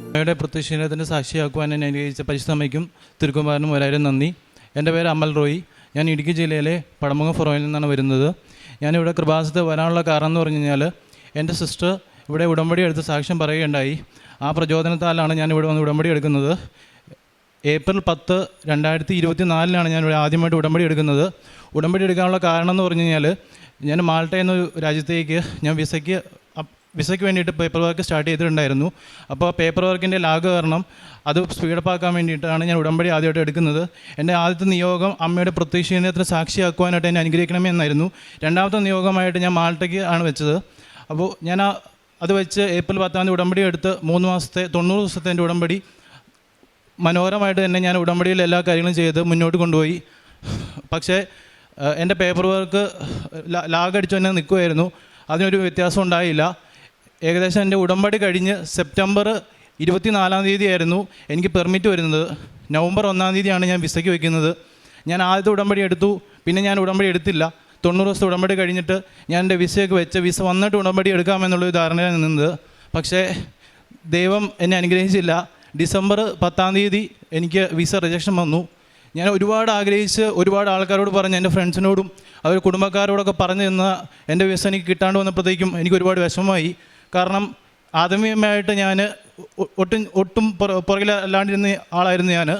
അമ്മയുടെ പ്രത്യക്ഷീണത്തിന് സാക്ഷിയാക്കുവാൻ എന്നെ അനുഗ്രഹിച്ച പരിശുദ്ധമ്മയ്ക്കും തിരുക്കുമാരനും ഒരായിരം നന്ദി. എൻ്റെ പേര് അമൽ റോയി. ഞാൻ ഇടുക്കി ജില്ലയിലെ പടമുഖം ഫൊറോയിൽ നിന്നാണ് വരുന്നത്. ഞാനിവിടെ കൃപാസനത്തിൽ വരാനുള്ള കാരണം എന്ന് പറഞ്ഞു കഴിഞ്ഞാൽ എൻ്റെ സിസ്റ്റർ ഇവിടെ ഉടമ്പടി എടുത്ത് സാക്ഷ്യം പറയുകയുണ്ടായി. ആ പ്രചോദനത്താലാണ് ഞാൻ ഇവിടെ വന്ന് ഉടമ്പടി എടുക്കുന്നത്. ഏപ്രിൽ 10, 2024 ഞാൻ ഇവിടെ ആദ്യമായിട്ട് ഉടമ്പടി എടുക്കുന്നത്. ഉടമ്പടി എടുക്കാനുള്ള കാരണം എന്ന് പറഞ്ഞു കഴിഞ്ഞാൽ ഞാൻ മാൾട്ട എന്ന രാജ്യത്തേക്ക് ഞാൻ വിസയ്ക്ക് വേണ്ടിയിട്ട് പേപ്പർ വർക്ക് സ്റ്റാർട്ട് ചെയ്തിട്ടുണ്ടായിരുന്നു. അപ്പോൾ പേപ്പർ വർക്കിൻ്റെ ലാഗ് കാരണം അത് സ്പീഡപ്പാക്കാൻ വേണ്ടിയിട്ടാണ് ഞാൻ ഉടമ്പടി ആദ്യമായിട്ട് എടുക്കുന്നത്. എൻ്റെ ആദ്യത്തെ നിയോഗം അമ്മയുടെ പ്രത്യക്ഷീണത്തിന് സാക്ഷിയാക്കുവാനായിട്ട് എന്നെ അനുഗ്രഹിക്കണമേ എന്നായിരുന്നു. രണ്ടാമത്തെ നിയോഗമായിട്ട് ഞാൻ മാൾട്ടയ്ക്ക് ആണ് വെച്ചത്. അപ്പോൾ ഞാൻ അത് വെച്ച് ഏപ്രിൽ 10 ഉടമ്പടി എടുത്ത് 3 മാസത്തെ 90 ദിവസത്തെ എൻ്റെ ഉടമ്പടി മനോഹരമായിട്ട് തന്നെ ഞാൻ ഉടമ്പടിയിൽ എല്ലാ കാര്യങ്ങളും ചെയ്ത് മുന്നോട്ട് കൊണ്ടുപോയി. പക്ഷേ എൻ്റെ പേപ്പർ വർക്ക് ലാഗടിച്ചു തന്നെ നിൽക്കുമായിരുന്നു. അതിനൊരു വ്യത്യാസം ഉണ്ടായില്ല. ഏകദേശം എൻ്റെ ഉടമ്പടി കഴിഞ്ഞ് സെപ്റ്റംബർ 24 ആയിരുന്നു എനിക്ക് പെർമിറ്റ് വരുന്നത്. നവംബർ 1 ഞാൻ വിസയ്ക്ക് വയ്ക്കുന്നത്. ഞാൻ ആദ്യത്തെ ഉടമ്പടി എടുത്തു, പിന്നെ ഞാൻ ഉടമ്പടി എടുത്തില്ല. 90 ദിവസത്തെ ഉടമ്പടി കഴിഞ്ഞിട്ട് ഞാൻ എൻ്റെ വിസയൊക്കെ വെച്ച് വിസ വന്നിട്ട് ഉടമ്പടി എടുക്കാമെന്നുള്ളൊരു ധാരണയാണ് നിന്നത്. പക്ഷേ ദൈവം എന്നെ അനുഗ്രഹിച്ചില്ല. ഡിസംബർ 10 എനിക്ക് വിസ റിജക്ഷൻ വന്നു. ഞാൻ ഒരുപാട് ആഗ്രഹിച്ച് ഒരുപാട് ആൾക്കാരോട് പറഞ്ഞ് എൻ്റെ ഫ്രണ്ട്സിനോടും അവർ കുടുംബക്കാരോടൊക്കെ പറഞ്ഞു തന്ന എൻ്റെ വിസ എനിക്ക് കിട്ടാണ്ട് വന്നപ്പോഴത്തേക്കും എനിക്ക് ഒരുപാട് വിഷമമായി. കാരണം ആത്മീയമായിട്ട് ഞാൻ ഒട്ടും പുറകിലല്ലാണ്ടിരുന്ന ആളായിരുന്നു ഞാൻ.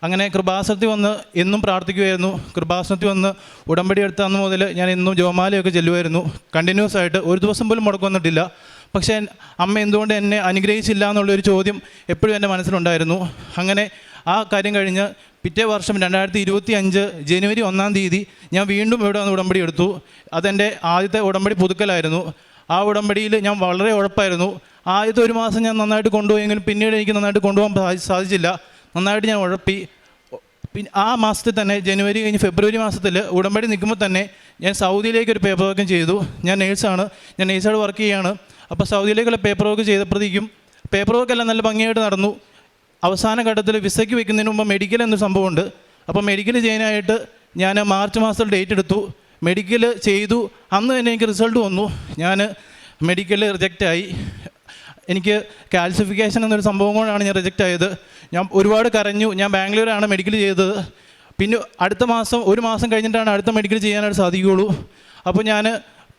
അങ്ങനെ കൃപാസനത്തിൽ വന്ന് എന്നും പ്രാർത്ഥിക്കുമായിരുന്നു. കൃപാസനത്തിൽ വന്ന് ഉടമ്പടി എടുത്ത അന്ന് മുതൽ ഞാൻ എന്നും ജപമാലയൊക്കെ ചെല്ലുമായിരുന്നു. കണ്ടിന്യൂസ് ആയിട്ട് ഒരു ദിവസം പോലും മുടക്കം വന്നിട്ടില്ല. പക്ഷേ അമ്മ എന്തുകൊണ്ട് എന്നെ അനുഗ്രഹിച്ചില്ല എന്നുള്ളൊരു ചോദ്യം എപ്പോഴും എൻ്റെ മനസ്സിലുണ്ടായിരുന്നു. അങ്ങനെ ആ കാര്യം കഴിഞ്ഞ് പിറ്റേ വർഷം 2025 ജനുവരി 1 ഞാൻ വീണ്ടും ഇവിടെ വന്ന് ഉടമ്പടി എടുത്തു. അതെൻ്റെ ആദ്യത്തെ ഉടമ്പടി പുതുക്കലായിരുന്നു. ആ ഉടമ്പടിയിൽ ഞാൻ വളരെ ഉഴപ്പായിരുന്നു. ആദ്യത്തെ 1 മാസം ഞാൻ നന്നായിട്ട് കൊണ്ടുപോയെങ്കിലും പിന്നീട് എനിക്ക് നന്നായിട്ട് കൊണ്ടുപോകാൻ സാധിച്ചില്ല. നന്നായിട്ട് ഞാൻ ഉഴപ്പി. പിന്നെ ആ മാസത്തിൽ തന്നെ ജനുവരി കഴിഞ്ഞ് ഫെബ്രുവരി മാസത്തിൽ ഉടമ്പടി നിൽക്കുമ്പോൾ തന്നെ ഞാൻ സൗദിയിലേക്ക് ഒരു പേപ്പർ വർക്കും ചെയ്തു. ഞാൻ നേഴ്സായിട്ട് വർക്ക് ചെയ്യുകയാണ്. അപ്പോൾ സൗദിയിലേക്കുള്ള പേപ്പർ വർക്ക് ചെയ്തപ്പോഴത്തേക്കും പേപ്പർ വർക്കെല്ലാം നല്ല ഭംഗിയായിട്ട് നടന്നു. അവസാന ഘട്ടത്തിൽ വിസയ്ക്ക് വെക്കുന്നതിന് മുമ്പ് മെഡിക്കൽ എന്നൊരു സംഭവമുണ്ട്. അപ്പോൾ മെഡിക്കൽ ചെയ്യാനായിട്ട് ഞാൻ മാർച്ച് മാസത്തിൽ ഡേറ്റ് എടുത്തു. മെഡിക്കൽ ചെയ്തു. അന്ന് തന്നെ എനിക്ക് റിസൾട്ട് വന്നു. ഞാൻ മെഡിക്കൽ റിജക്റ്റായി. എനിക്ക് കാൽസിഫിക്കേഷൻ എന്നൊരു സംഭവം കൊണ്ടാണ് ഞാൻ റിജക്റ്റ് ആയത്. ഞാൻ ഒരുപാട് കരഞ്ഞു. ഞാൻ ബാംഗ്ലൂരാണ് മെഡിക്കൽ ചെയ്തത്. പിന്നെ അടുത്ത മാസം 1 മാസം കഴിഞ്ഞിട്ടാണ് അടുത്ത മെഡിക്കൽ ചെയ്യാനായിട്ട് സാധിക്കുകയുള്ളൂ. അപ്പോൾ ഞാൻ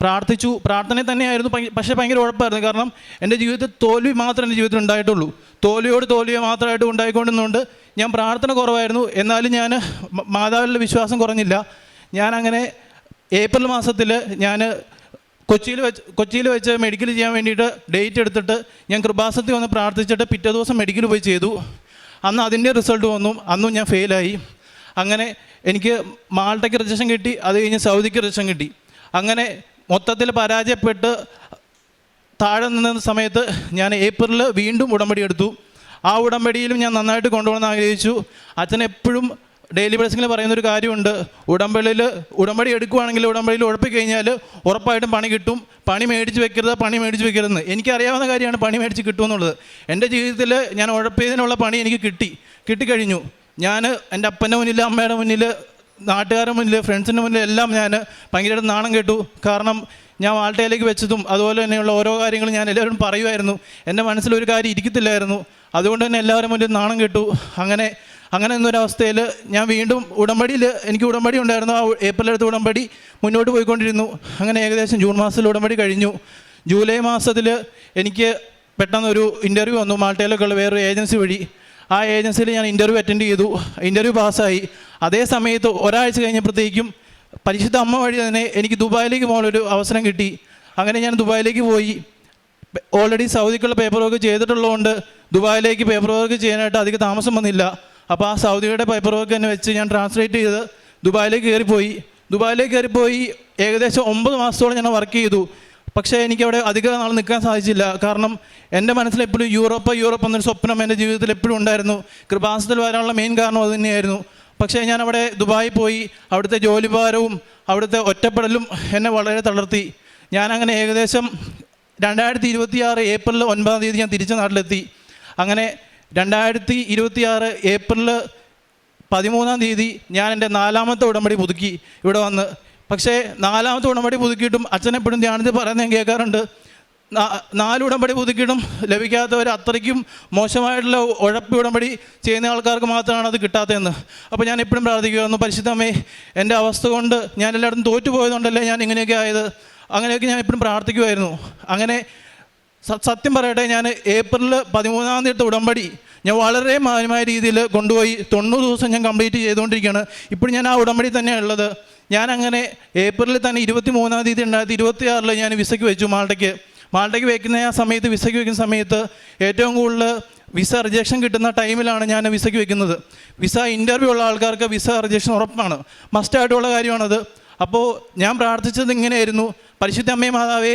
പ്രാർത്ഥിച്ചു. പ്രാർത്ഥന തന്നെയായിരുന്നു. പക്ഷേ ഭയങ്കര ഉഴപ്പായിരുന്നു. കാരണം എൻ്റെ ജീവിതത്തിൽ തോൽവി മാത്രമേ എൻ്റെ ജീവിതത്തിൽ ഉണ്ടായിട്ടുള്ളൂ. തോൽവിയെ മാത്രമായിട്ട് ഉണ്ടായിക്കൊണ്ടിരുന്നുകൊണ്ട് ഞാൻ പ്രാർത്ഥന കുറവായിരുന്നു. എന്നാലും ഞാൻ മാതാവിലുള്ള വിശ്വാസം കുറഞ്ഞില്ല. ഞാനങ്ങനെ ഏപ്രിൽ മാസത്തിൽ ഞാൻ കൊച്ചിയിൽ വെച്ച് മെഡിക്കൽ ചെയ്യാൻ വേണ്ടിയിട്ട് ഡേറ്റ് എടുത്തിട്ട് ഞാൻ കൃപാസനത്തിൽ വന്ന് പ്രാർത്ഥിച്ചിട്ട് പിറ്റേ ദിവസം മെഡിക്കൽ പോയി ചെയ്തു. അന്ന് അതിൻ്റെ റിസൾട്ട് വന്നു. അന്നും ഞാൻ ഫെയിലായി. അങ്ങനെ എനിക്ക് മാൾട്ടയ്ക്ക് റിജക്ഷൻ കിട്ടി. അത് കഴിഞ്ഞ് സൗദിക്ക് റിജക്ഷൻ കിട്ടി. അങ്ങനെ മൊത്തത്തിൽ പരാജയപ്പെട്ട് താഴെ നിന്ന സമയത്ത് ഞാൻ ഏപ്രിലിൽ വീണ്ടും ഉടമ്പടി എടുത്തു. ആ ഉടമ്പടിയിലും ഞാൻ നന്നായിട്ട് കൊണ്ടുപോകണമെന്ന് ആഗ്രഹിച്ചു. അച്ഛൻ എപ്പോഴും ഡെയിലി ബ്ലെസ്സിങ്ങിൽ പറയുന്നൊരു കാര്യമുണ്ട്, ഉടമ്പടി എടുക്കുകയാണെങ്കിൽ ഉടമ്പടിയിൽ ഉഴപ്പിക്കഴിഞ്ഞാൽ ഉറപ്പായിട്ടും പണി കിട്ടും. പണി മേടിച്ച് വെക്കരുതെന്ന് എനിക്കറിയാവുന്ന കാര്യമാണ്. പണി മേടിച്ച് കിട്ടുമെന്നുള്ളത് എൻ്റെ ജീവിതത്തിൽ ഞാൻ ഉഴപ്പിയതിനുള്ള പണി എനിക്ക് കിട്ടിക്കഴിഞ്ഞു. ഞാൻ എൻ്റെ അപ്പൻ്റെ മുന്നിൽ, അമ്മയുടെ മുന്നിൽ, നാട്ടുകാരുടെ മുന്നിൽ, ഫ്രണ്ട്സിൻ്റെ മുന്നിൽ എല്ലാം ഞാൻ ഭയങ്കരമായിട്ട് നാണം കേട്ടു. കാരണം ഞാൻ വാൾട്ടയിലേക്ക് വെച്ചതും അതുപോലെ തന്നെയുള്ള ഓരോ കാര്യങ്ങളും ഞാൻ എല്ലാവരും പറയുമായിരുന്നു. എൻ്റെ മനസ്സിലൊരു കാര്യം ഇരിക്കത്തില്ലായിരുന്നു. അതുകൊണ്ട് തന്നെ എല്ലാവരും മുന്നിൽ നാണം കേട്ടു. അങ്ങനെ എന്നൊരവസ്ഥയിൽ ഞാൻ വീണ്ടും എനിക്ക് ഉടമ്പടി ഉണ്ടായിരുന്നു. ആ ഏപ്രിലെടുത്ത ഉടമ്പടി മുന്നോട്ട് പോയിക്കൊണ്ടിരുന്നു. അങ്ങനെ ഏകദേശം ജൂൺ മാസത്തിൽ ഉടമ്പടി കഴിഞ്ഞു. ജൂലൈ മാസത്തിൽ എനിക്ക് പെട്ടെന്നൊരു ഇൻ്റർവ്യൂ വന്നു മാൾട്ടയിലേക്കുള്ള വേറൊരു ഏജൻസി വഴി. ആ ഏജൻസിയിൽ ഞാൻ ഇൻ്റർവ്യൂ അറ്റൻഡ് ചെയ്തു. ഇൻ്റർവ്യൂ പാസ്സായി. അതേ സമയത്ത് ഒരാഴ്ച കഴിഞ്ഞപ്പോഴത്തേക്കും പരിശുദ്ധ അമ്മ വഴി തന്നെ എനിക്ക് ദുബായിലേക്ക് പോകാനൊരു അവസരം കിട്ടി. അങ്ങനെ ഞാൻ ദുബായിലേക്ക് പോയി. ഓൾറെഡി സൗദിക്കുള്ള പേപ്പർ വർക്ക് ചെയ്തിട്ടുള്ളതുകൊണ്ട് ദുബായിലേക്ക് പേപ്പർ വർക്ക് ചെയ്യാനായിട്ട് അധികം താമസം വന്നില്ല. അപ്പോൾ ആ സൗദിയുടെ പേപ്പർ വർക്ക് തന്നെ വെച്ച് ഞാൻ ട്രാൻസ്ലേറ്റ് ചെയ്ത് ദുബായിലേക്ക് കയറിപ്പോയി. ഏകദേശം 9 മാസത്തോളം ഞാൻ വർക്ക് ചെയ്തു. പക്ഷേ എനിക്കവിടെ അധികം നാൾ നിൽക്കാൻ സാധിച്ചില്ല. കാരണം എൻ്റെ മനസ്സിലെപ്പോഴും യൂറോപ്പ് എന്നൊരു സ്വപ്നം എൻ്റെ ജീവിതത്തിൽ എപ്പോഴും ഉണ്ടായിരുന്നു. കൃപാസനത്തിൽ വരാനുള്ള മെയിൻ കാരണം അത് തന്നെയായിരുന്നു. പക്ഷേ ഞാൻ അവിടെ ദുബായി പോയി. അവിടുത്തെ ജോലിഭാരവും അവിടുത്തെ ഒറ്റപ്പെടലും എന്നെ വളരെ തളർത്തി. ഞാനങ്ങനെ ഏകദേശം 2026 ഏപ്രിൽ 9 ഞാൻ തിരിച്ച് നാട്ടിലെത്തി. അങ്ങനെ 2026 ഏപ്രിൽ 13 ഞാൻ എൻ്റെ 4ാമത്തെ ഉടമ്പടി പുതുക്കി ഇവിടെ വന്ന്. പക്ഷേ 4ാമത്തെ ഉടമ്പടി പുതുക്കിയിട്ടും അച്ഛനെപ്പോഴും ധ്യാനത്തിൽ പറയുന്നത് ഞാൻ കേൾക്കാറുണ്ട്, 4 ഉടമ്പടി പുതുക്കിയിട്ടും ലഭിക്കാത്തവർ അത്രയ്ക്കും മോശമായിട്ടുള്ള ഉഴപ്പ് ഉടമ്പടി ചെയ്യുന്ന ആൾക്കാർക്ക് മാത്രമാണ് അത് കിട്ടാത്തതെന്ന്. അപ്പോൾ ഞാൻ എപ്പോഴും പ്രാർത്ഥിക്കുമായിരുന്നു, പരിശുദ്ധമേ എൻ്റെ അവസ്ഥ കൊണ്ട് ഞാൻ എല്ലായിടത്തും തോറ്റുപോയതുകൊണ്ടല്ലേ ഞാൻ ഇങ്ങനെയൊക്കെ ആയത്. അങ്ങനെയൊക്കെ ഞാൻ എപ്പോഴും പ്രാർത്ഥിക്കുമായിരുന്നു. അങ്ങനെ സത്യം പറയട്ടെ, ഞാൻ ഏപ്രിൽ 13 എടുത്ത ഉടമ്പടി ഞാൻ വളരെ മാന്യമായ രീതിയിൽ കൊണ്ടുപോയി 90 ദിവസം ഞാൻ കംപ്ലീറ്റ് ചെയ്തുകൊണ്ടിരിക്കുകയാണ്. ഇപ്പോഴും ഞാൻ ആ ഉടമ്പടി തന്നെയാണ് ഉള്ളത്. ഞാനങ്ങനെ ഏപ്രിലിൽ തന്നെ 23 തീയതി 2026 ഞാൻ വിസയ്ക്ക് വെച്ചു. മാൾട്ടയ്ക്ക് വയ്ക്കുന്ന ആ സമയത്ത്, വിസയ്ക്ക് വയ്ക്കുന്ന സമയത്ത് ഏറ്റവും കൂടുതൽ വിസ റിജക്ഷൻ കിട്ടുന്ന ടൈമിലാണ് ഞാൻ വിസയ്ക്ക് വയ്ക്കുന്നത്. വിസ ഇൻ്റർവ്യൂ ഉള്ള ആൾക്കാർക്ക് വിസ റിജക്ഷൻ ഉറപ്പാണ്, മസ്റ്റായിട്ടുള്ള കാര്യമാണത്. അപ്പോൾ ഞാൻ പ്രാർത്ഥിച്ചത് ഇങ്ങനെയായിരുന്നു, പരിശുദ്ധ അമ്മേ മാതാവേ,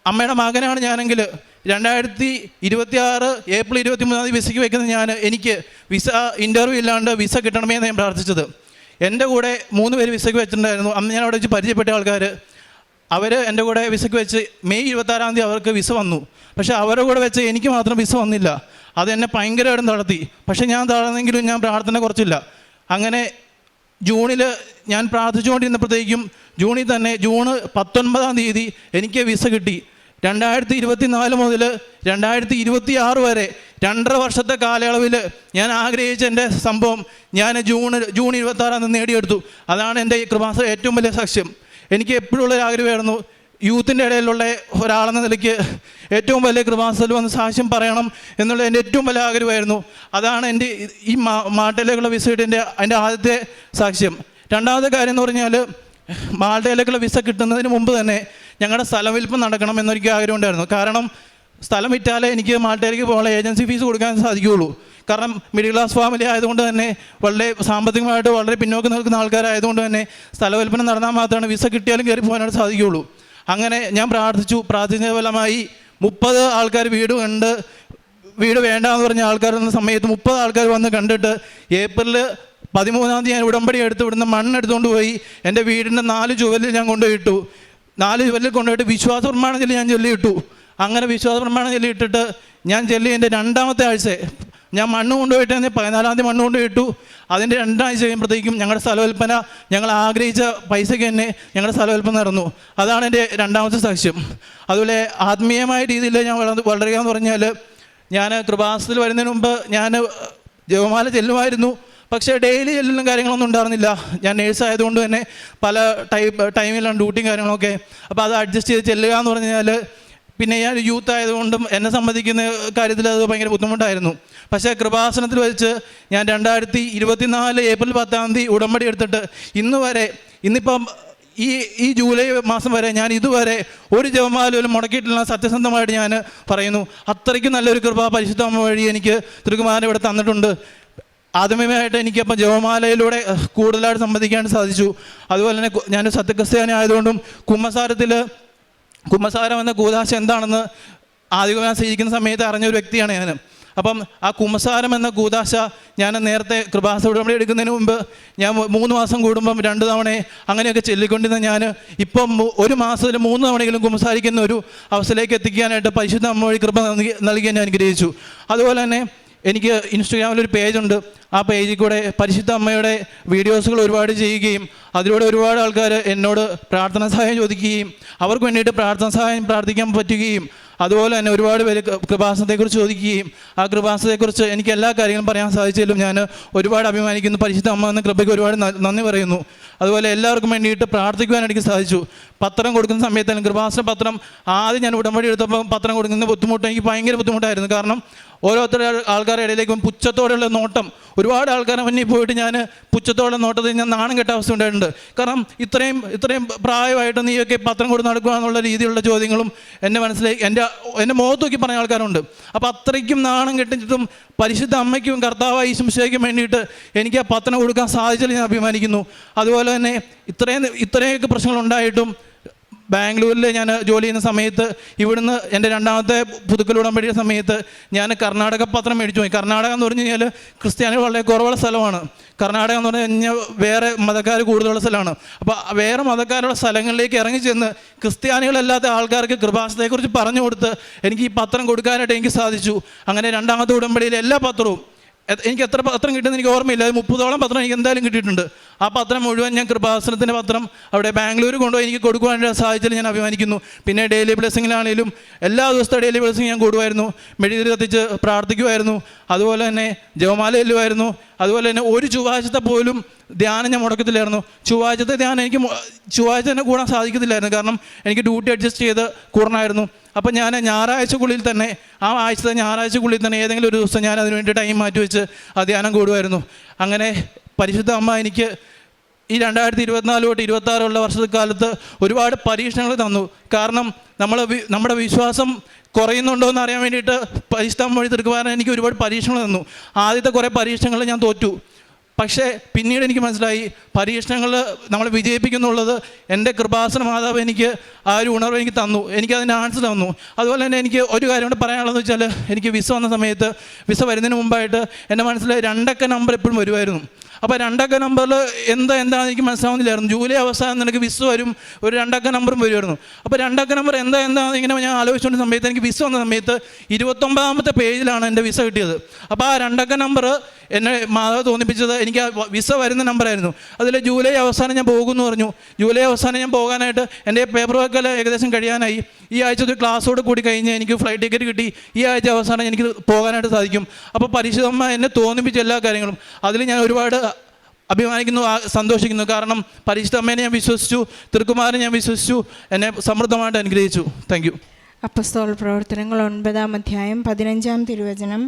അമ്മയുടെ മകനാണ് ഞാനെങ്കിൽ 2026 ഏപ്രിൽ 23 വിസയ്ക്ക് വയ്ക്കുന്ന എനിക്ക് വിസ ഇൻ്റർവ്യൂ ഇല്ലാണ്ട് വിസ കിട്ടണമേ എന്ന് ഞാൻ പ്രാർത്ഥിച്ചത്. എൻ്റെ കൂടെ 3 പേര് വിസയ്ക്ക് വെച്ചിട്ടുണ്ടായിരുന്നു. അന്ന് ഞാൻ അവിടെ വെച്ച് പരിചയപ്പെട്ട ആൾക്കാർ, അവർ എൻ്റെ കൂടെ വിസയ്ക്ക് വെച്ച് മെയ് 26 അവർക്ക് വിസ വന്നു. പക്ഷേ അവരുടെ കൂടെ വെച്ച് എനിക്ക് മാത്രം വിസ വന്നില്ല. അതെന്നെ ഭയങ്കരമായിട്ടും തളർത്തി. പക്ഷേ ഞാൻ തളർന്നെങ്കിലും ഞാൻ പ്രാർത്ഥന കുറച്ചില്ല. അങ്ങനെ ജൂണിൽ ഞാൻ പ്രാർത്ഥിച്ചുകൊണ്ടിരുന്നപ്പോഴത്തേക്കും ജൂണിൽ തന്നെ ജൂൺ 19 തീയതി എനിക്ക് വിസ കിട്ടി. 2024 മുതൽ 2026 വരെ 2.5 വർഷത്തെ കാലയളവിൽ ഞാൻ ആഗ്രഹിച്ച എൻ്റെ സംഭവം ഞാൻ ജൂൺ 26 നേടിയെടുത്തു. അതാണ് എൻ്റെ ഈ കൃപാസ ഏറ്റവും വലിയ സാക്ഷ്യം. എനിക്ക് എപ്പോഴും ഉള്ളൊരു ആഗ്രഹമായിരുന്നു, യൂത്തിൻ്റെ ഇടയിലുള്ള ഒരാളെന്ന നിലയ്ക്ക് ഏറ്റവും വലിയ കൃപാസത്തിൽ വന്ന് സാക്ഷ്യം പറയണം എന്നുള്ള എൻ്റെ ഏറ്റവും വലിയ ആഗ്രഹമായിരുന്നു. അതാണ് എൻ്റെ ഈ മാൾട്ടയിലേക്കുള്ള വിസ കിട്ടിൻ്റെ എൻ്റെ ആദ്യത്തെ സാക്ഷ്യം. രണ്ടാമത്തെ കാര്യം എന്ന് പറഞ്ഞാൽ, മാൾട്ടയിലേക്കുള്ള വിസ കിട്ടുന്നതിന് മുമ്പ് തന്നെ ഞങ്ങളുടെ സ്ഥലം വിൽപ്പം നടക്കണം എന്നൊരു ആഗ്രഹം ഉണ്ടായിരുന്നു. കാരണം സ്ഥലം വിറ്റാലേ എനിക്ക് മാൾട്ടയിലേക്ക് പോകാനുള്ള ഏജൻസി ഫീസ് കൊടുക്കാൻ സാധിക്കുകയുള്ളൂ. കാരണം മിഡിൽ ക്ലാസ് ഫാമിലി ആയതുകൊണ്ട് തന്നെ, വളരെ സാമ്പത്തികമായിട്ട് വളരെ പിന്നോക്കം നിൽക്കുന്ന ആൾക്കാരായതുകൊണ്ട് തന്നെ സ്ഥല വിൽപ്പന നടന്നാൽ മാത്രമാണ് വിസ കിട്ടിയാലും കയറി പോകാനായിട്ട് സാധിക്കുകയുള്ളൂ. അങ്ങനെ ഞാൻ പ്രാർത്ഥിച്ച ഫലമായി 30 ആൾക്കാർ വീട് വേണ്ടാന്ന് പറഞ്ഞ ആൾക്കാർ എന്ന സമയത്ത് 30 ആൾക്കാർ വന്ന് കണ്ടിട്ട് ഏപ്രിൽ 13 ഞാൻ ഉടമ്പടി എടുത്ത് ഇവിടുന്ന് മണ്ണെടുത്തുകൊണ്ട് പോയി എൻ്റെ വീടിൻ്റെ 4 ചുവരിൽ ഞാൻ കൊണ്ടുപോയിട്ടു. 4 ചുവരിൽ കൊണ്ടുപോയിട്ട് വിശ്വാസ പ്രമാണം ചൊല്ലി ഞാൻ ചൊല്ലിയിട്ടു. അങ്ങനെ വിശ്വാസ പ്രമാണം ചൊല്ലിയിട്ടിട്ട് ഞാൻ ചൊല്ലി എൻ്റെ 2ാമത്തെ ആഴ്ച ഞാൻ മണ്ണ് കൊണ്ടുപോയിട്ട് 14 തീയതി മണ്ണ് കൊണ്ടുപോയിട്ടു. അതിൻ്റെ 2 ആഴ്ച കഴിയുമ്പോഴത്തേക്കും ഞങ്ങളുടെ സ്ഥലവിൽപ്പന ഞങ്ങൾ ആഗ്രഹിച്ച പൈസയ്ക്ക് തന്നെ ഞങ്ങളുടെ സ്ഥലവിൽപ്പന നടന്നു. അതാണ് എൻ്റെ 2ാമത്തെ സാക്ഷ്യം. അതുപോലെ ആത്മീയമായ രീതിയിൽ ഞാൻ വളരുക എന്ന് പറഞ്ഞാൽ, ഞാൻ കൃപാസനത്തിൽ വരുന്നതിന് മുമ്പ് ഞാൻ ജപമാല ചെല്ലുമായിരുന്നു. പക്ഷേ ഡെയിലി ചെല്ലുന്ന കാര്യങ്ങളൊന്നും ഉണ്ടായിരുന്നില്ല. ഞാൻ നേഴ്സ് ആയതുകൊണ്ട് തന്നെ പല ടൈമിലാണ് ഡ്യൂട്ടിയും കാര്യങ്ങളൊക്കെ. അപ്പോൾ അത് അഡ്ജസ്റ്റ് ചെയ്ത് ചെല്ലുക എന്ന് പറഞ്ഞാൽ, പിന്നെ ഞാൻ യൂത്ത് ആയതുകൊണ്ടും എന്നെ സംബന്ധിക്കുന്ന കാര്യത്തിൽ അത് ഭയങ്കര ബുദ്ധിമുട്ടായിരുന്നു. പക്ഷേ കൃപാസനത്തിൽ വെച്ച് ഞാൻ 2024 ഏപ്രിൽ 10 ഉടമ്പടി എടുത്തിട്ട് ഇന്നിപ്പം ഈ ജൂലൈ മാസം വരെ ഞാൻ ഇതുവരെ ഒരു ജപമാല പോലും മുടക്കിയിട്ടില്ല. സത്യസന്ധമായിട്ട് ഞാൻ പറയുന്നു. അത്രയ്ക്കും നല്ലൊരു കൃപ പരിശുദ്ധ അമ്മ വഴി എനിക്ക് തിരുക്കുമാരൻ ഇവിടെ തന്നിട്ടുണ്ട്. ആദ്യമായിട്ട് എനിക്കപ്പം ജപമാലയിലൂടെ കൂടുതലായിട്ട് സംബന്ധിക്കാൻ സാധിച്ചു. അതുപോലെ തന്നെ ഞാൻ സത്യക്രിസ്ത്യാനി ആയതുകൊണ്ടും കുമ്പസാരം എന്ന കൂദാശ എന്താണെന്ന് ആദ്യം സ്വീകരിക്കുന്ന സമയത്ത് അറിഞ്ഞൊരു വ്യക്തിയാണ് ഞാൻ. അപ്പം ആ കുമ്പസാരം എന്ന കൂദാശ ഞാൻ നേരത്തെ കൃപാസന ഉടമ്പടി എടുക്കുന്നതിന് മുമ്പ് ഞാൻ 3 മാസം കൂടുമ്പം 2 തവണ അങ്ങനെയൊക്കെ ചൊല്ലിക്കൊണ്ടിരുന്ന ഞാൻ ഇപ്പം 1 മാസത്തിൽ 3 തവണയെങ്കിലും കുമ്പസാരിക്കുന്ന ഒരു അവസ്ഥയിലേക്ക് എത്തിക്കാനായിട്ട് പരിശുദ്ധ അമ്മ വഴി കൃപ നൽകി ഞാൻ അനുഗ്രഹിച്ചു. അതുപോലെ തന്നെ എനിക്ക് ഇൻസ്റ്റഗ്രാമിലൊരു പേജുണ്ട്. ആ പേജിൽ കൂടെ പരിശുദ്ധ അമ്മയുടെ വീഡിയോസുകൾ ഒരുപാട് ചെയ്യുകയും അതിലൂടെ ഒരുപാട് ആൾക്കാർ എന്നോട് പ്രാർത്ഥനാ സഹായം ചോദിക്കുകയും അവർക്ക് വേണ്ടിയിട്ട് പ്രാർത്ഥനാ സഹായം പ്രാർത്ഥിക്കാൻ പറ്റുകയും അതുപോലെ തന്നെ ഒരുപാട് പേര് കൃപാസനത്തെക്കുറിച്ച് ചോദിക്കുകയും ആ കൃപാസനത്തെക്കുറിച്ച് എനിക്ക് എല്ലാ കാര്യങ്ങളും പറയാൻ സാധിച്ചാലും ഞാൻ ഒരുപാട് അഭിമാനിക്കുന്നു. പരിശുദ്ധ അമ്മ എന്ന കൃപയ്ക്ക് ഒരുപാട് നന്ദി പറയുന്നു. അതുപോലെ എല്ലാവർക്കും വേണ്ടിയിട്ട് പ്രാർത്ഥിക്കുവാൻ എനിക്ക് സാധിച്ചു. പത്രം കൊടുക്കുന്ന സമയത്ത് കൃപാസന പത്രം ആദ്യം ഞാൻ ഉടമ്പടി എടുത്തപ്പോൾ പത്രം കൊടുക്കുന്ന ബുദ്ധിമുട്ട് എനിക്ക് ഭയങ്കര ബുദ്ധിമുട്ടായിരുന്നു. കാരണം ഓരോരുത്തരുടെ ആൾക്കാരുടെ ഇടയിലേക്കും പുച്ഛത്തോടെയുള്ള നോട്ടം, ഒരുപാട് ആൾക്കാരെ മുന്നിൽ പോയിട്ട് ഞാൻ പുച്ഛത്തോടെ നോട്ടത്തിൽ ഞാൻ നാണം കെട്ട അവസ്ഥ ഉണ്ടായിട്ടുണ്ട്. കാരണം ഇത്രയും പ്രായമായിട്ട് നീയൊക്കെ പത്രം കൊടുത്ത് നടക്കുക എന്നുള്ള രീതിയിലുള്ള ചോദ്യങ്ങളും എൻ്റെ മനസ്സിലേക്ക് എൻ്റെ മുഖത്ത് നോക്കി പറഞ്ഞ ആൾക്കാരുണ്ട്. അപ്പോൾ അത്രയ്ക്കും നാണം കെട്ടിച്ചിട്ടും പരിശുദ്ധ അമ്മയ്ക്കും കർത്താവായ ഈശോയ്ക്കും വേണ്ടിയിട്ട് എനിക്ക് ആ പത്രം കൊടുക്കാൻ സാധിച്ചതിൽ ഞാൻ അഭിമാനിക്കുന്നു. അതുപോലെ തന്നെ ഇത്രയൊക്കെ പ്രശ്നങ്ങളുണ്ടായിട്ടും ബാംഗ്ലൂരിൽ ഞാൻ ജോലി ചെയ്യുന്ന സമയത്ത് ഇവിടുന്ന് എൻ്റെ 2ാമത്തെ പുതുക്കൽ ഉടമ്പടിയുടെ സമയത്ത് ഞാൻ കർണാടക പത്രം മേടിച്ചു പോയി. കർണാടക എന്ന് പറഞ്ഞു കഴിഞ്ഞാൽ ക്രിസ്ത്യാനികൾ വളരെ കുറവുള്ള സ്ഥലമാണ്. കർണാടക എന്ന് പറഞ്ഞു കഴിഞ്ഞാൽ വേറെ മതക്കാർ കൂടുതലുള്ള സ്ഥലമാണ്. അപ്പോൾ വേറെ മതക്കാരുള്ള സ്ഥലങ്ങളിലേക്ക് ഇറങ്ങി ചെന്ന് ക്രിസ്ത്യാനികളല്ലാത്ത ആൾക്കാർക്ക് കൃപാസനത്തെക്കുറിച്ച് പറഞ്ഞു കൊടുത്ത് എനിക്ക് ഈ പത്രം കൊടുക്കാനായിട്ട് എനിക്ക് സാധിച്ചു. അങ്ങനെ 2ാമത്തെ ഉടമ്പടിയിലെ എല്ലാ പത്രവും എനിക്ക് എത്ര പത്രം കിട്ടുമെന്ന് എനിക്ക് ഓർമ്മയില്ല. 30ഓളം പത്രം എനിക്ക് എന്തായാലും കിട്ടിയിട്ടുണ്ട്. ആ പത്രം മുഴുവൻ ഞാൻ കൃപാസനത്തിൻ്റെ പത്രം അവിടെ ബാംഗ്ലൂർ കൊണ്ടുപോയി എനിക്ക് കൊടുക്കുവാനായിട്ട് സാധിച്ചതിൽ ഞാൻ അഭിമാനിക്കുന്നു. പിന്നെ ഡെയിലി ബ്ലെസ്സിങ്ങിലാണെങ്കിലും എല്ലാ ദിവസത്തെ ഡെയിലി ബ്ലെസ്സിങ് ഞാൻ കൂടുമായിരുന്നു. മെഴുകുതിരി കത്തിച്ച് പ്രാർത്ഥിക്കുമായിരുന്നു. അതുപോലെ തന്നെ ജപമാല ചെല്ലുമായിരുന്നു. അതുപോലെ തന്നെ ഒരു ചൊവ്വാഴ്ചത്തെ പോലും ധ്യാനം ഞാൻ മുടക്കത്തില്ലായിരുന്നു. ചൊവ്വാഴ്ചത്തെ ധ്യാനം എനിക്ക് ചൊവ്വാഴ്ച തന്നെ കൂടാൻ സാധിക്കത്തില്ലായിരുന്നു. കാരണം എനിക്ക് ഡ്യൂട്ടി അഡ്ജസ്റ്റ് ചെയ്ത് കൂടണമായിരുന്നു. അപ്പം ഞാൻ ഞായറാഴ്ചക്കുള്ളിൽ തന്നെ ആ ആഴ്ചത്തെ ഞായറാഴ്ചക്കുള്ളിൽ തന്നെ ഏതെങ്കിലും ഒരു ദിവസം ഞാൻ അതിന് വേണ്ടി ടൈം മാറ്റി വെച്ച് ആ ധ്യാനം കൂടുമായിരുന്നു. അങ്ങനെ പരിശുദ്ധ അമ്മ എനിക്ക് ഈ 2024 തൊട്ട് 26 വർഷക്കാലത്ത് ഒരുപാട് പരീക്ഷണങ്ങൾ തന്നു. കാരണം നമ്മുടെ വിശ്വാസം കുറയുന്നുണ്ടോ എന്ന് അറിയാൻ വേണ്ടിയിട്ട് പരിശുദ്ധ അമ്മ വഴി തിരുക്കുമാരൻ എനിക്ക് ഒരുപാട് പരീക്ഷണങ്ങൾ തന്നു. ആദ്യത്തെ കുറേ പരീക്ഷണങ്ങൾ ഞാൻ തോറ്റു. പക്ഷേ പിന്നീട് എനിക്ക് മനസ്സിലായി പരീക്ഷണങ്ങൾ നമ്മളെ വിജയിപ്പിക്കുന്നുള്ളത് എൻ്റെ കൃപാസന മാതാവ് എനിക്ക് ആ ഒരു ഉണർവ് എനിക്ക് തന്നു. എനിക്കതിൻ്റെ ആൻസർ തന്നു. അതുപോലെ തന്നെ എനിക്ക് ഒരു കാര്യം കൂടെ പറയാനുള്ളതെന്ന് വെച്ചാൽ, എനിക്ക് വിസ വന്ന സമയത്ത്, വിസ വരുന്നതിന് മുമ്പായിട്ട് എൻ്റെ മനസ്സിൽ 2 അക്ക നമ്പർ എപ്പോഴും വരുമായിരുന്നു. അപ്പോൾ 2 അക്ക നമ്പറിൽ എന്താണെന്ന് എനിക്ക് മനസ്സിലാവുന്നില്ലായിരുന്നു. ജൂലൈ അവസാനം നിനക്ക് വിസ വരും, ഒരു 2 അക്ക നമ്പറും വരുമായിരുന്നു. അപ്പോൾ 2 അക്ക നമ്പർ എന്താണെന്ന് ഇങ്ങനെ ഞാൻ ആലോചിച്ചുകൊണ്ട സമയത്ത് എനിക്ക് വിസ വന്ന സമയത്ത് 29ാമത്തെ പേജിലാണ് എൻ്റെ വിസ കിട്ടിയത്. അപ്പോൾ ആ 2 അക്ക നമ്പർ എന്നെ മാതാവ് തോന്നിപ്പിച്ചത് എനിക്ക് ആ വിസ വരുന്ന നമ്പറായിരുന്നു. അതിൽ ജൂലൈ അവസാനം ഞാൻ പോകുമെന്ന് പറഞ്ഞു. ജൂലൈ അവസാനം ഞാൻ പോകാനായിട്ട് എൻ്റെ പേപ്പർ വർക്കെല്ലാം ഏകദേശം കഴിയാനായി. ഈ ആഴ്ച ഒരു ക്ലാസ്സോട് കൂടി കഴിഞ്ഞ് എനിക്ക് ഫ്ലൈറ്റ് ടിക്കറ്റ് കിട്ടി. ഈ ആഴ്ച അവസാനം എനിക്ക് പോകാനായിട്ട് സാധിക്കും. അപ്പോൾ പരിശുദ്ധമ്മ എന്നെ തോന്നിപ്പിച്ച എല്ലാ കാര്യങ്ങളും അതിൽ ഞാൻ ഒരുപാട് അഭിമാനിക്കുന്നു, സന്തോഷിക്കുന്നു. കാരണം പരിശുദ്ധ അമ്മേനെ ഞാൻ വിശ്വസിച്ചു, തിരുക്കുമാരനെ ഞാൻ വിശ്വസിച്ചു, എന്നെ സമൃദ്ധമായിട്ട് അനുഗ്രഹിച്ചു. Thank you. അപ്പോസ്തല പ്രവർത്തനങ്ങൾ 9-ാം അധ്യായം 15-ാം തിരുവചനം.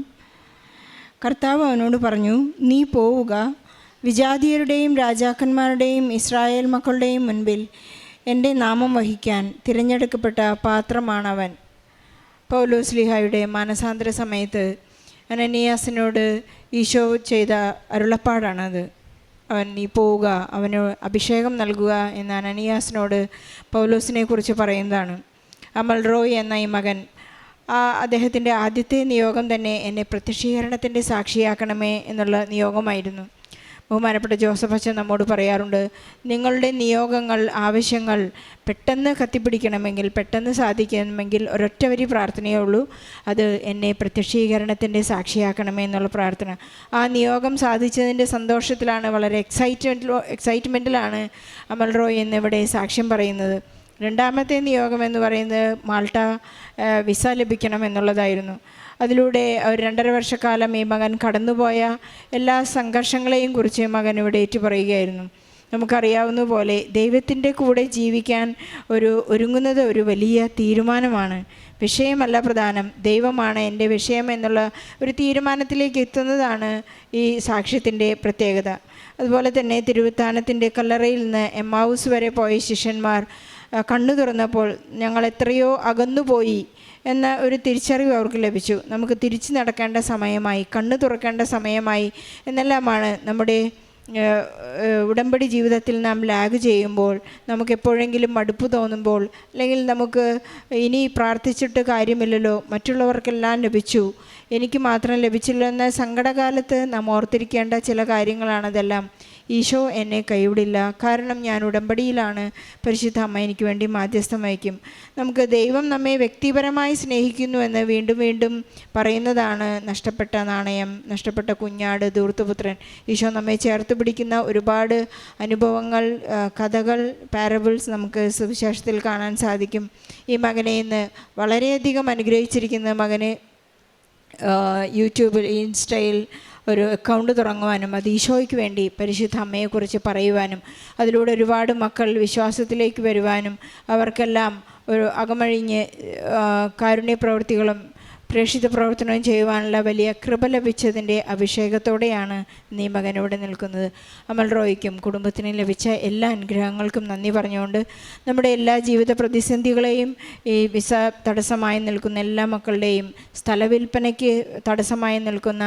കർത്താവ് അവനോട് പറഞ്ഞു, നീ പോവുക, വിജാതീയരുടെയും രാജാക്കന്മാരുടെയും ഇസ്രായേൽ മക്കളുടെയും മുൻപിൽ എൻ്റെ നാമം വഹിക്കാൻ തിരഞ്ഞെടുക്കപ്പെട്ട പാത്രമാണവൻ. പൗലോസ്ലീഹായുടെ മാനസാന്തര സമയത്ത് അനനിയാസിനോട് ഈശോ ചെയ്ത അരുളപ്പാടാണത്. അവൻ നീ പോവുക, അവന് അഭിഷേകം നൽകുക എന്ന് അനനിയാസിനോട് പൗലോസിനെ കുറിച്ച് പറയുന്നതാണ്. അമൽ റോയ് എന്ന ഈ മകൻ, അദ്ദേഹത്തിൻ്റെ ആദ്യത്തെ നിയോഗം തന്നെ എന്നെ പ്രത്യക്ഷീകരണത്തിൻ്റെ സാക്ഷിയാക്കണമേ എന്നുള്ള നിയോഗമായിരുന്നു. ബഹുമാനപ്പെട്ട ജോസഫ് അച്ഛൻ നമ്മോട് പറയാറുണ്ട്, നിങ്ങളുടെ നിയോഗങ്ങൾ, ആവശ്യങ്ങൾ പെട്ടെന്ന് കത്തിപ്പിടിക്കണമെങ്കിൽ, പെട്ടെന്ന് സാധിക്കണമെങ്കിൽ ഒരൊറ്റ വരി പ്രാർത്ഥനയേ ഉള്ളൂ, അത് എന്നെ പ്രത്യക്ഷീകരണത്തിൻ്റെ സാക്ഷിയാക്കണമേ എന്നുള്ള പ്രാർത്ഥന. ആ നിയോഗം സാധിച്ചതിൻ്റെ സന്തോഷത്തിലാണ്, വളരെ എക്സൈറ്റ്മെൻറ്റിലാണ് അമൽ റോയ് എന്നിവിടെ സാക്ഷ്യം പറയുന്നത്. 2ാമത്തെ നിയോഗം എന്ന് പറയുന്നത് മാൾട്ട വിസ ലഭിക്കണം എന്നുള്ളതായിരുന്നു. അതിലൂടെ ഒരു 2.5 വർഷക്കാലം ഈ മകൻ കടന്നുപോയ എല്ലാ സംഘർഷങ്ങളെയും കുറിച്ച് മകൻ ഇവിടെ ഏറ്റുപറയുകയായിരുന്നു. നമുക്കറിയാവുന്ന പോലെ ദൈവത്തിൻ്റെ കൂടെ ജീവിക്കാൻ ഒരുങ്ങുന്നത് ഒരു വലിയ തീരുമാനമാണ്. വിഷയമല്ല പ്രധാനം, ദൈവമാണ് എൻ്റെ വിഷയം എന്നുള്ള ഒരു തീരുമാനത്തിലേക്ക് എത്തുന്നതാണ് ഈ സാക്ഷ്യത്തിൻ്റെ പ്രത്യേകത. അതുപോലെ തന്നെ തിരുവുത്താനത്തിൻ്റെ കല്ലറയിൽ നിന്ന് എമ്മാവൂസ് വരെ പോയ ശിഷ്യന്മാർ കണ്ണു തുറന്നപ്പോൾ ഞങ്ങൾ എത്രയോ അകന്നുപോയി എന്ന ഒരു തിരിച്ചറിവ് അവർക്ക് ലഭിച്ചു. നമുക്ക് തിരിച്ചു നടക്കേണ്ട സമയമായി, കണ്ണു തുറക്കേണ്ട സമയമായി എന്നെല്ലാമാണ് നമ്മുടെ ഉടമ്പടി ജീവിതത്തിൽ നാം ലാഗ് ചെയ്യുമ്പോൾ, നമുക്ക് എപ്പോഴെങ്കിലും മടുപ്പ് തോന്നുമ്പോൾ, അല്ലെങ്കിൽ നമുക്ക് ഇനി പ്രാർത്ഥിച്ചിട്ട് കാര്യമില്ലല്ലോ, മറ്റുള്ളവർക്കെല്ലാം ലഭിച്ചു, എനിക്ക് മാത്രം ലഭിച്ചില്ല എന്ന സങ്കടകാലത്ത് നാം ഓർത്തിരിക്കേണ്ട ചില കാര്യങ്ങളാണതെല്ലാം. ഈശോ എന്നെ കൈവിടില്ല, കാരണം ഞാൻ ഉടമ്പടിയിലാണ്. പരിശുദ്ധ അമ്മ എനിക്ക് വേണ്ടി മാധ്യസ്ഥം വഹിക്കും. നമുക്ക് ദൈവം നമ്മെ വ്യക്തിപരമായി സ്നേഹിക്കുന്നു എന്ന് വീണ്ടും വീണ്ടും പറയുന്നതാണ് നഷ്ടപ്പെട്ട നാണയം, നഷ്ടപ്പെട്ട കുഞ്ഞാട്, ധൂർത്തപുത്രൻ. ഈശോ നമ്മെ ചേർത്ത് പിടിക്കുന്ന ഒരുപാട് അനുഭവങ്ങൾ, കഥകൾ, പാരബിൾസ് നമുക്ക് സുവിശേഷത്തിൽ കാണാൻ സാധിക്കും. ഈ മകനെ ഇന്ന് വളരെയധികം അനുഗ്രഹിച്ചിരിക്കുന്ന മകനെ യൂട്യൂബിൽ, ഇൻസ്റ്റയിൽ ഒരു അക്കൗണ്ട് തുടങ്ങുവാനും അത് ഈശോയ്ക്ക് വേണ്ടി പരിശുദ്ധ അമ്മയെക്കുറിച്ച് പറയുവാനും അതിലൂടെ ഒരുപാട് മക്കൾ വിശ്വാസത്തിലേക്ക് വരുവാനും അവർക്കെല്ലാം ഒരു അകമഴിഞ്ഞ് കാരുണ്യ പ്രവൃത്തികളും പ്രേക്ഷിത പ്രവർത്തനവും ചെയ്യുവാനുള്ള വലിയ കൃപ ലഭിച്ചതിൻ്റെ അഭിഷേകത്തോടെയാണ് ഈ മകനോടെ നിൽക്കുന്നത്. അമൽ റോയ്ക്കും കുടുംബത്തിനും ലഭിച്ച എല്ലാ അനുഗ്രഹങ്ങൾക്കും നന്ദി പറഞ്ഞുകൊണ്ട് നമ്മുടെ എല്ലാ ജീവിത പ്രതിസന്ധികളെയും, ഈ വിസ തടസ്സമായി നിൽക്കുന്ന എല്ലാ മക്കളുടെയും, സ്ഥലവിൽപ്പനയ്ക്ക് തടസ്സമായി നിൽക്കുന്ന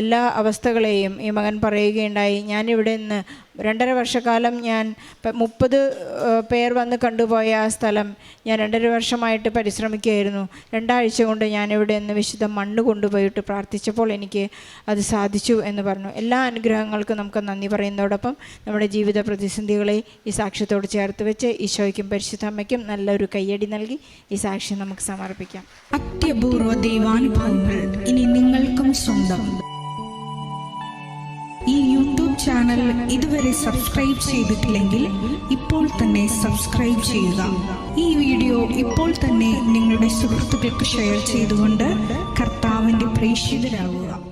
എല്ലാ അവസ്ഥകളെയും ഈ മകൻ പറയുകയുണ്ടായി. ഞാനിവിടെ നിന്ന് 2.5 വർഷക്കാലം ഞാൻ 30 പേർ വന്ന് കണ്ടുപോയ ആ സ്ഥലം ഞാൻ 2.5 വർഷമായിട്ട് പരിശ്രമിക്കുകയായിരുന്നു. 2 ആഴ്ച കൊണ്ട് ഞാനിവിടെ നിന്ന് വിശുദ്ധ മണ്ണ് കൊണ്ടുപോയിട്ട് പ്രാർത്ഥിച്ചപ്പോൾ എനിക്ക് അത് സാധിച്ചു എന്ന് പറഞ്ഞു. എല്ലാ അനുഗ്രഹങ്ങൾക്കും നമുക്ക് നന്ദി പറയുന്നതോടൊപ്പം നമ്മുടെ ജീവിത പ്രതിസന്ധികളെ ഈ സാക്ഷ്യത്തോട് ചേർത്ത് വെച്ച് ഈശോയ്ക്കും പരിശുദ്ധ അമ്മയ്ക്കും നല്ലൊരു കയ്യടി നൽകി ഈ സാക്ഷ്യം നമുക്ക് സമർപ്പിക്കാം. അത്യപൂർവ ദൈവാനുഭവങ്ങൾ ഇനി നിങ്ങൾക്കും സ്വന്തം. ഈ യൂട്യൂബ് ചാനൽ ഇതുവരെ സബ്സ്ക്രൈബ് ചെയ്തിട്ടില്ലെങ്കിൽ ഇപ്പോൾ തന്നെ സബ്സ്ക്രൈബ് ചെയ്യുക. ഈ വീഡിയോ ഇപ്പോൾ തന്നെ നിങ്ങളുടെ സുഹൃത്തുക്കൾക്ക് ഷെയർ ചെയ്തുകൊണ്ട് കർത്താവിൻ്റെ പ്രേക്ഷിതരാകുക.